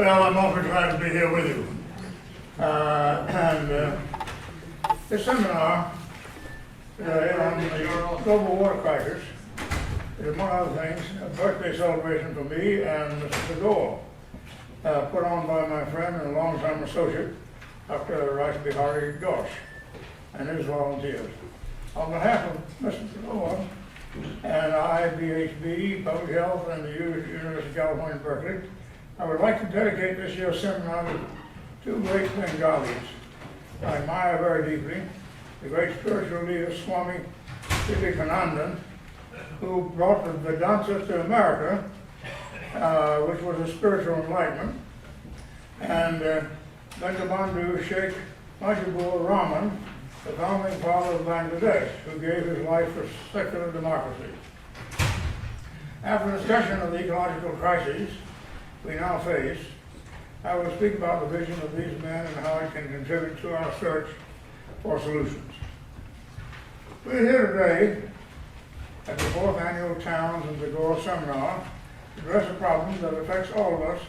Well, I'm awfully glad to be here with you. This seminar today on the global water crisis is, among other things, a birthday celebration for me and Mr. Tagore, put on by my friend and longtime associate, Dr. Rice Bihari Ghosh, and his volunteers. On behalf of Mr. Tagore and IBHB, Public Health, and the University of California, Berkeley, I would like to dedicate this year's seminar to two great Bengalis I admire very deeply: the great spiritual leader Swami Vivekananda, who brought the Vedanta to America, which was a spiritual enlightenment, and Bangabandhu Sheikh Mujibur Rahman, the founding father of Bangladesh, who gave his life for secular democracy. After discussion of the ecological crises we now face, I will speak about the vision of these men and how it can contribute to our search for solutions. We're here today at the 4th Annual Towns and Tagore Seminar to address a problem that affects all of us.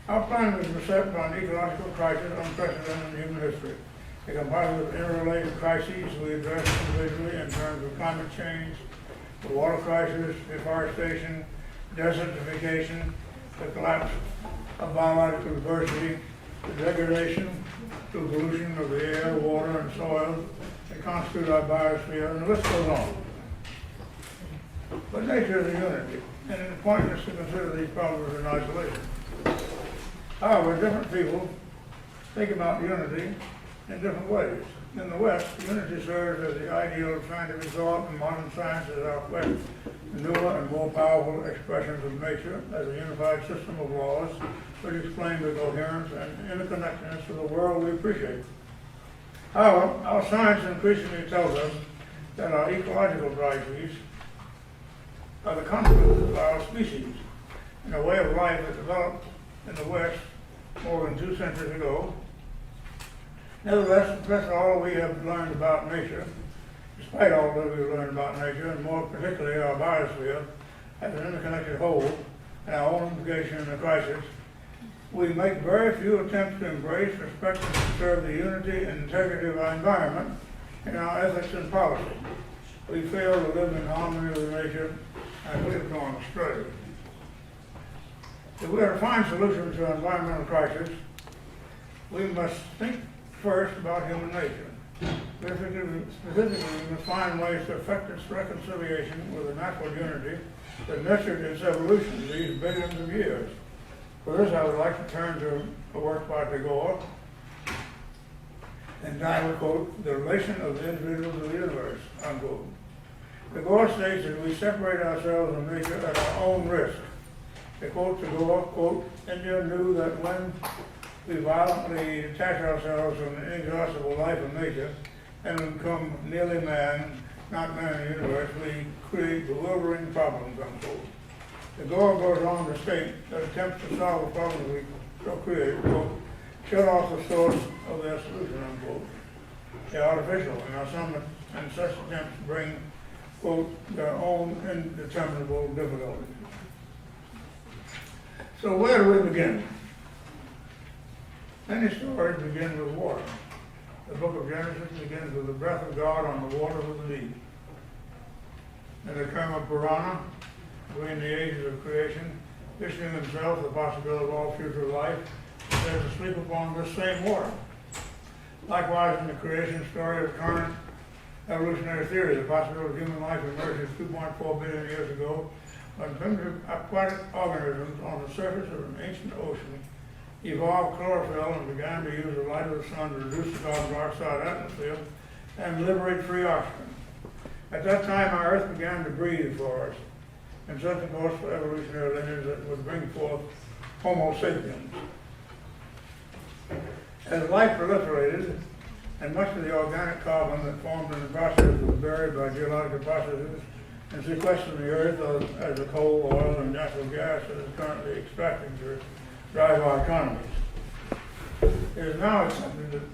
Our plan was beset by an ecological crisis unprecedented in human history. A composite of interrelated crises we address individually in terms of climate change, the water crisis, deforestation, desertification, the collapse of biological diversity, the degradation through pollution of the air, water, and soil that constitute our biosphere, and the list goes on. But nature is a unity, and it is pointless to consider these problems in isolation. However, different people think about unity in different ways. In the West, unity serves as the ideal of scientific thought, and modern science is our quest for newer and more powerful expressions of nature as a unified system of laws which explain the coherence and interconnectedness of the world we appreciate. However, our science increasingly tells us that our ecological crises are the consequences of our species and a way of life that developed in the West more than 2 centuries ago. Nevertheless, despite all we have learned about nature, despite all that we've learned about nature, and more particularly our biosphere as an interconnected whole, and our own implication in the crisis, we make very few attempts to embrace, respect, and preserve the unity and integrity of our environment in our ethics and policy. We fail to live in harmony with nature, and we have gone astray. If we are to find solutions to our environmental crisis, we must think first about human nature. Specifically, we must find ways to effect its reconciliation with the natural unity that nurtured its evolution these billions of years. For this, I would like to turn to a work by Tagore entitled, quote, "The Relation of the Individual to the Universe," unquote. Tagore states that we separate ourselves from nature at our own risk. To quote Tagore, quote, "India knew that when we violently detach ourselves from the inexhaustible life of nature and become nearly man, not man in the universe, we create bewildering problems," unquote. Tagore goes on to state that attempts to solve the problems we so create, quote, "shut off the source of their solution," unquote. They're artificial, and such attempts bring, quote, "their own indeterminable difficulties." So where do we begin? Many stories begin with water. The book of Genesis begins with the breath of God on the waters of the deep. In the Karma Purana, between the ages of creation, Vishnu himself, the possibility of all future life, says to sleep upon this same water. Likewise, in the creation story of current evolutionary theory, the possibility of human life emerges 2.4 billion years ago when primitive aquatic organisms on the surface of an ancient ocean evolved chlorophyll and began to use the light of the sun to reduce the carbon dioxide atmosphere and liberate free oxygen. At that time, our Earth began to breathe for us, and set the course for evolutionary lineage that would bring forth Homo sapiens. As life proliferated, and much of the organic carbon that formed in the process was buried by geological processes and sequestered in the Earth as the coal, oil, and natural gas that is currently extracting to drive our economies. It is now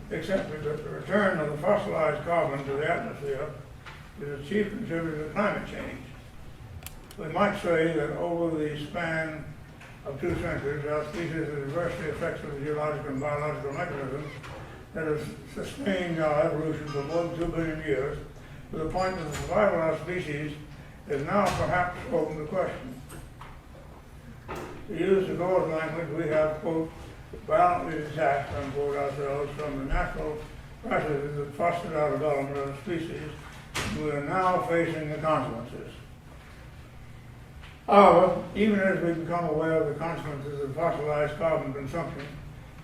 accepted that the return of the fossilized carbon to the atmosphere is a chief contributor to climate change. We might say that over the span of 2 centuries, our species is adversely affected the geological and biological mechanisms that have sustained our evolution for more than 2 billion years, to the point that the survival of our species is now perhaps open to question. To use the Gore's language, we have, quote, violently detached, unquote, ourselves from the natural processes that fostered our development as a species. We are now facing the consequences. However, even as we become aware of the consequences of fossilized carbon consumption,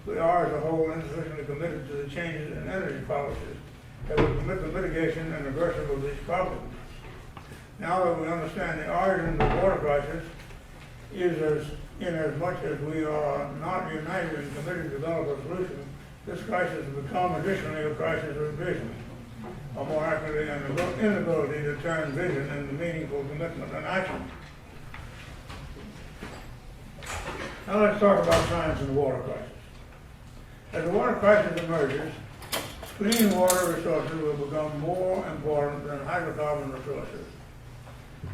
we are as a whole insufficiently committed to the changes in energy policies that will permit the mitigation and aversion of these problems. Now that we understand the origin of the water crisis is in as much as we are not united and committed to develop a solution, this crisis has become additionally a crisis of vision, or more accurately, an inability to turn vision into meaningful commitment and action. Now let's talk about science and the water crisis. As the water crisis emerges, clean water resources will become more important than hydrocarbon resources.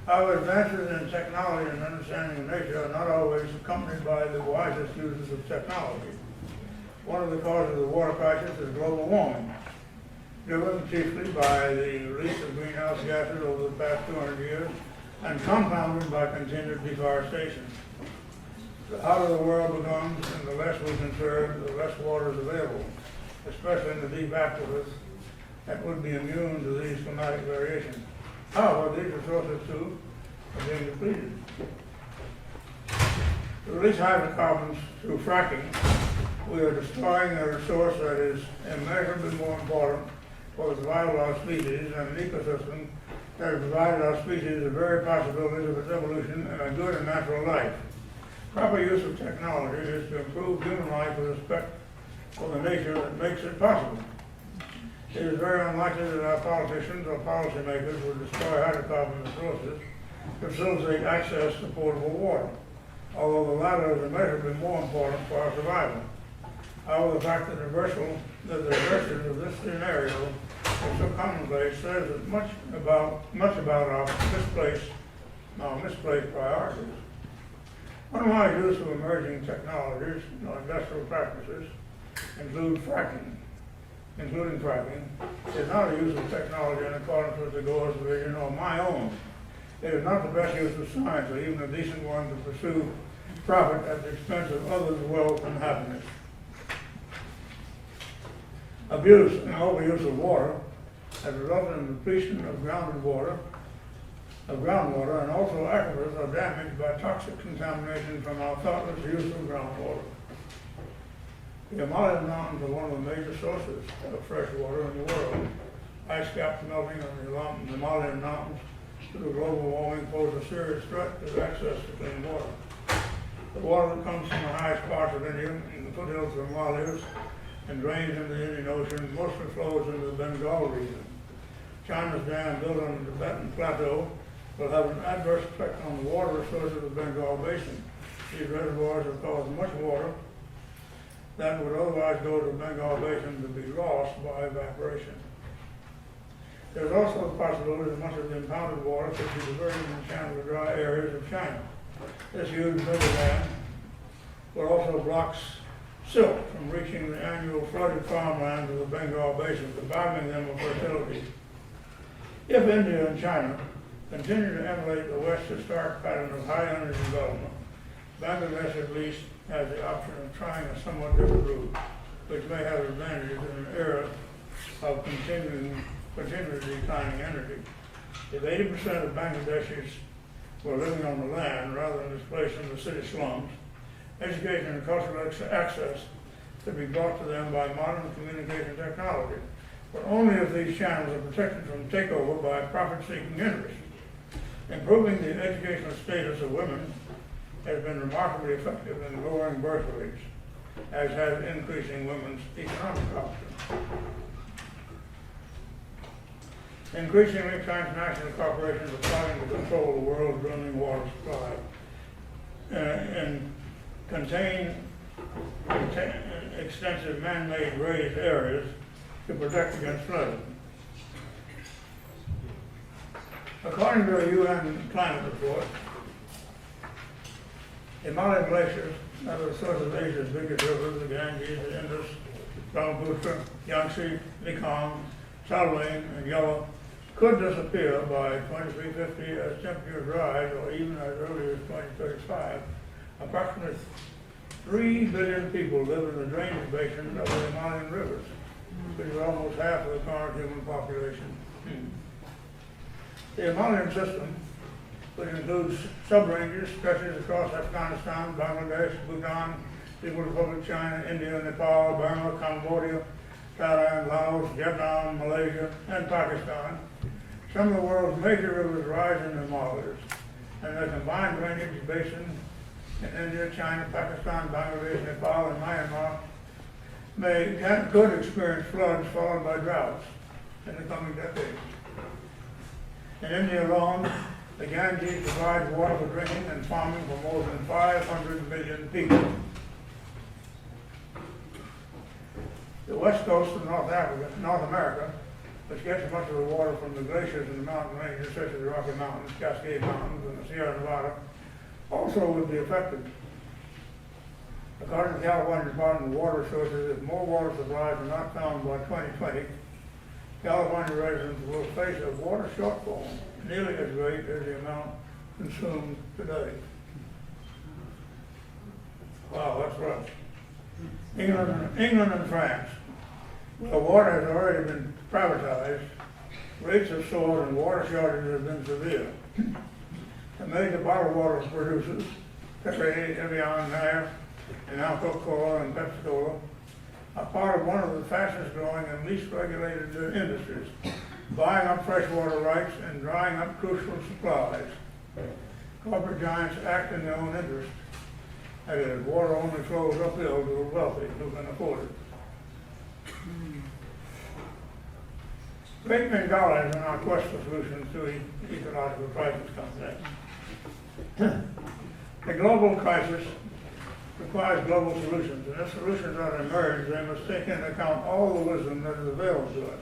Our advances in technology and understanding of nature are not always accompanied by the wisest users of technology. One of the causes of the water crisis is global warming, driven chiefly by the release of greenhouse gases over the past 200 years and compounded by continued deforestation. The hotter the world becomes and the less we conserve, the less water is available, especially in the deep aquifers that would be immune to these climatic variations. However, these resources too are being depleted. To release hydrocarbons through fracking, we are destroying a resource that is immeasurably more important for the survival of our species and an ecosystem that has provided our species the very possibilities of its evolution and a good and natural life. Proper use of technology is to improve human life with respect for the nature that makes it possible. It is very unlikely that our politicians or policymakers would destroy hydrocarbon resources to facilitate access to potable water, although the latter is immeasurably more important for our survival. However, the fact that the reversion of this scenario is so commonplace says as much about our misplaced priorities. Unwise use of emerging technologies or industrial practices including fracking, is not a use of technology in accordance with the Gore's vision or my own. It is not the best use of science or even a decent one to pursue profit at the expense of others' wealth and happiness. Abuse and overuse of water has resulted in depletion of groundwater, and also aquifers are damaged by toxic contamination from our thoughtless use of groundwater. The Himalayan mountains are one of the major sources of fresh water in the world. Ice caps melting on the Himalayan mountains due to global warming pose a serious threat to access to clean water. The water that comes from the highest parts of India and the foothills of the Himalayas and drains into the Indian Ocean mostly flows into the Bengal region. China's dam built on the Tibetan Plateau will have an adverse effect on the water resources of the Bengal Basin. These reservoirs have caused much water that would otherwise go to the Bengal Basin to be lost by evaporation. There's also the possibility that much of the impounded water could be diverted in the channel to dry areas of China. This huge riverland will also block silt from reaching the annual flooded farmlands of the Bengal Basin, depriving them of fertility. If India and China continue to emulate the West's historic pattern of high energy development, Bangladesh at least has the option of trying a somewhat different route, which may have advantages in an era of continually declining energy. If 80% of Bangladeshis were living on the land rather than displaced in the city slums, education and cultural access could be brought to them by modern communication technology, but only if these channels are protected from takeover by profit-seeking interests. Improving the educational status of women has been remarkably effective in lowering birth rates, as has increasing women's economic options. Increasingly, transnational corporations are trying to control the world's drinking water supply and contain extensive man-made raised areas to protect against flooding. According to a UN climate report, The Himalayan glaciers are the source of Asia's biggest rivers, the Ganges, the Indus, Brahmaputra, Yangtze, Mekong, Salween, and Yellow, could disappear by 2350 as temperatures rise, or even as early as 2035. Approximately 3 billion people live in the drainage basins of the Himalayan rivers, which is almost half of the current human population. The Himalayan system, which includes sub-ranges, stretches across Afghanistan, Bangladesh, Bhutan, People's Republic of China, India, Nepal, Burma, Cambodia, Thailand, Laos, Vietnam, Malaysia, and Pakistan. Some of the world's major rivers rise in the Himalayas, and the combined drainage basin in India, China, Pakistan, Bangladesh, Nepal, and Myanmar could experience floods followed by droughts in the coming decades. In India alone, the Ganges provides water for drinking and farming for more than 500 million people. The west coast of North America, which gets much of the water from the glaciers and the mountain ranges such as the Rocky Mountains, Cascade Mountains, and the Sierra Nevada, also would be affected. According to the California Department of Water Resources, if more water supplies are not found by 2020, California residents will face a water shortfall nearly as great as the amount consumed today. Wow, that's rough. England and France, where water has already been privatized, rates have soared and water shortages have been severe. The major bottled water producers, Perrier, Evian, Nair, and now Coca-Cola and Pepsi-Cola, are part of one of the fastest growing and least regulated industries, buying up freshwater rights and drying up crucial supplies. Corporate giants act in their own interest, as water only flows uphill to the wealthy who can afford it. Great Bengalis in our quest for solutions to the ecological crisis complex. The global crisis requires global solutions, and if solutions are to emerge, they must take into account all the wisdom that is available to us.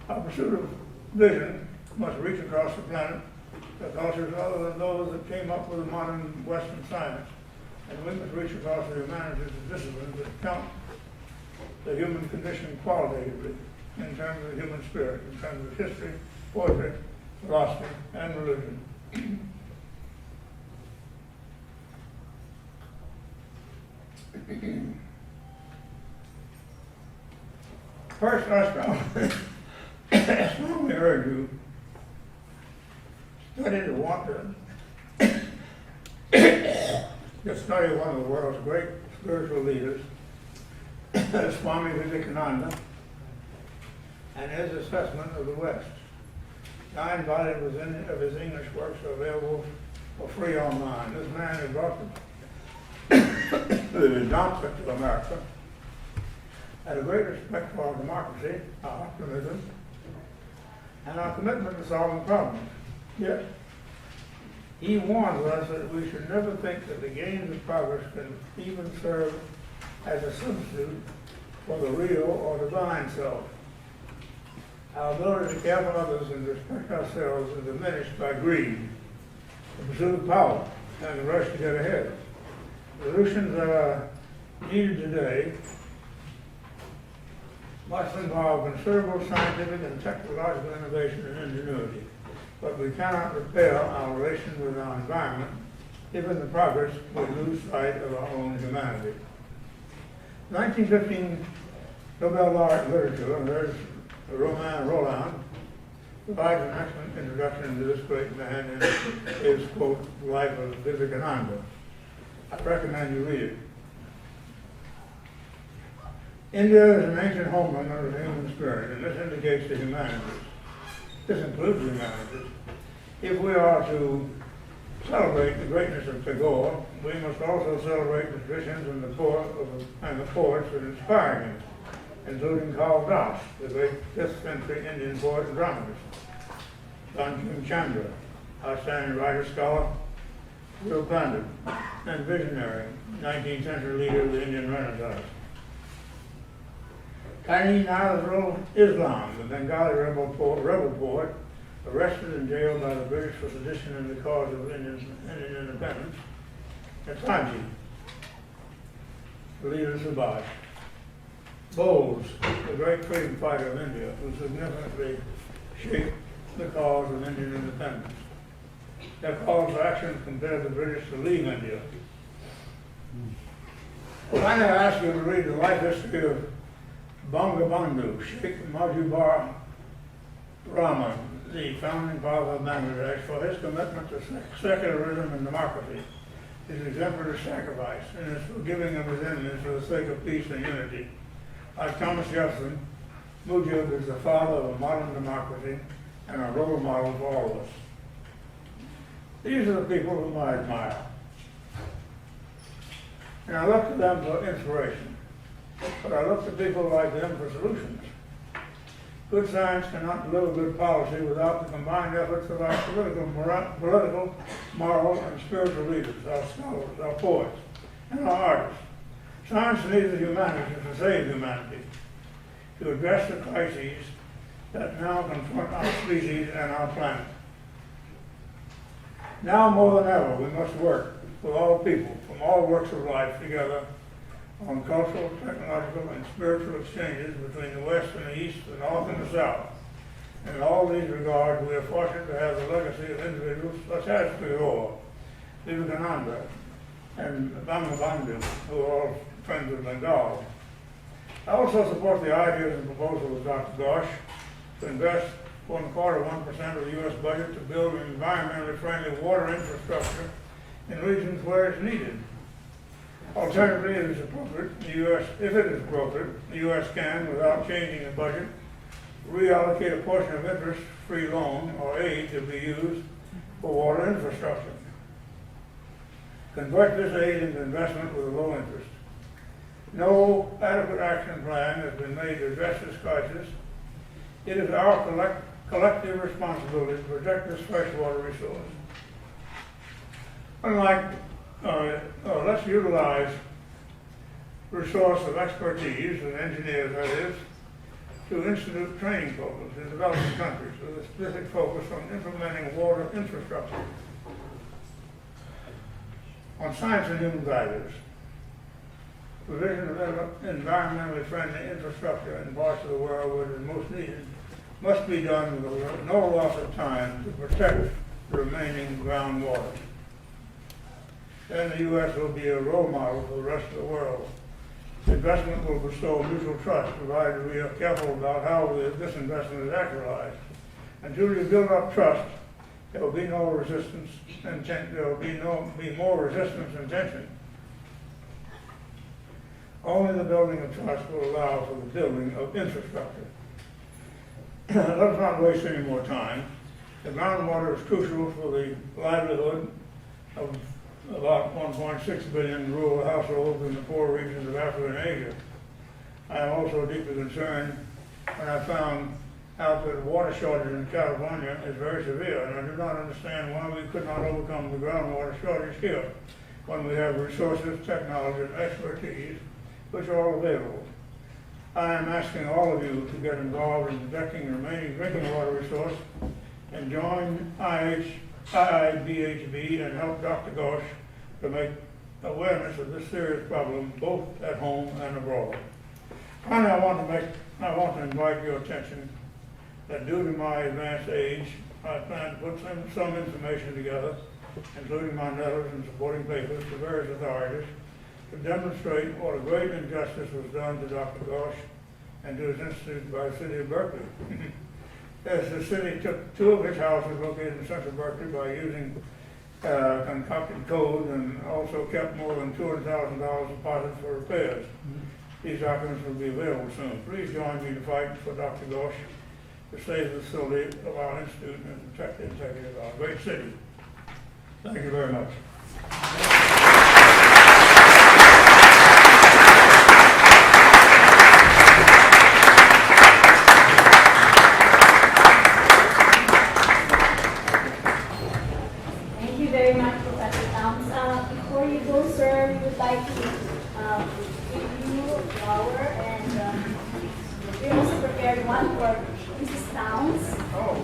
Our pursuit of vision must reach across the planet to cultures other than those that came up with modern Western science, and we must reach across the humanities and disciplines that count the human condition qualitatively in terms of the human spirit, in terms of history, poetry, philosophy, and religion. First, I strongly urge you study the water. To study one of the world's great spiritual leaders, Swami Vivekananda, and his assessment of the West. 9 volumes of his English works are available for free online. This man has brought the adoption to America had a great respect for our democracy, our optimism, and our commitment to solving problems. Yet, he warns us that we should never think that the gains of progress can even serve as a substitute for the real or divine self. Our ability to care for others and respect ourselves is diminished by greed, the pursuit of power, and the rush to get ahead. Solutions that are needed today must involve considerable scientific and technological innovation and ingenuity, but we cannot repair our relation with our environment. Given the progress, we lose sight of our own humanity. 1915 Nobel laureate in literature, and there's Romain Rolland, provides an excellent introduction to this great man in his, quote, Life of Vivekananda. I recommend you read it. India is an ancient homeland of the human spirit, and this indicates the humanities. This includes the humanities. If we are to celebrate the greatness of Tagore, we must also celebrate the traditions and the poets that inspire him, including Karl Das, the great 5th century Indian poet and dramatist, Bankim Chandra, outstanding writer, scholar, real pandit, and visionary, 19th century leader of the Indian Renaissance. Kani Nazrul Islam, the Bengali rebel poet, arrested and jailed by the British for sedition in the cause of Indian independence, at Kanji, the leader Subhash. Bose, the great freedom fighter of India, who significantly shaped the cause of Indian independence. Their call to action compared the British to leave India. Well, I now ask you to read the life history of Bangabandhu, Sheikh Mujibur Rahman, the founding father of Bangladesh, for his commitment to secularism and democracy, his exemplary sacrifice, and his forgiving of his enemies for the sake of peace and unity. Like Thomas Jefferson, Mujib is the father of a modern democracy and a role model for all of us. These are the people whom I admire. And I look to them for inspiration, but I look to people like them for solutions. Good science cannot deliver good policy without the combined efforts of our political, moral, and spiritual leaders, our scholars, our poets, and our artists. Science needs the humanities to save humanity, to address the crises that now confront our species and our planet. Now more than ever, we must work with all people from all walks of life together on cultural, technological, and spiritual exchanges between the West and the East, the North and the South. And in all these regards, we are fortunate to have the legacy of individuals such as Tagore, Vivekananda, and Bangabandhu, who are all friends of Bengal. I also support the ideas and proposals of Dr. Ghosh to invest 1% of the U.S. budget to build an environmentally friendly water infrastructure in regions where it's needed. Alternatively, if it is appropriate, the U.S. can, without changing the budget, reallocate a portion of interest-free loan or aid to be used for water infrastructure. Convert this aid into investment with a low interest. No adequate action plan has been made to address this crisis. It is our collective responsibility to protect this freshwater resource. Let's utilize resource of expertise and engineers, that is, to institute training programs in developing countries with a specific focus on implementing water infrastructure. On science and human values, provision of environmentally friendly infrastructure in parts of the world where it is most needed must be done with no loss of time to protect the remaining groundwater. Then the U.S. will be a role model for the rest of the world. The investment will bestow mutual trust, provided we are careful about how this investment is actualized. Until you build up trust, there will be no resistance and there will be more resistance and tension. Only the building of trust will allow for the building of infrastructure. Let's not waste any more time. The groundwater is crucial for the livelihood of about 1.6 billion rural households in the poor regions of Africa and Asia. I am also deeply concerned when I found out that the water shortage in California is very severe, and I do not understand why we could not overcome the groundwater shortage here when we have resources, technology, and expertise which are all available. I am asking all of you to get involved in protecting the remaining drinking water resource and join IIBHB and help Dr. Ghosh to make awareness of this serious problem both at home and abroad. Finally, I want to invite your attention that due to my advanced age, I plan to put some information together, including my letters and supporting papers to various authorities, to demonstrate what a great injustice was done to Dr. Ghosh and to his institute by the city of Berkeley. As the city took two of his houses located in central Berkeley by using concocted code and also kept more than $200,000 deposit for repairs. These documents will be available soon. Please join me to fight for Dr. Ghosh to save the facility of our institute and protect the integrity of our great city. Thank you very much. Thank you very much, Professor Towns. Before you go, sir, we would like to give you a flower, and we also prepared one for Mrs. Towns. Oh.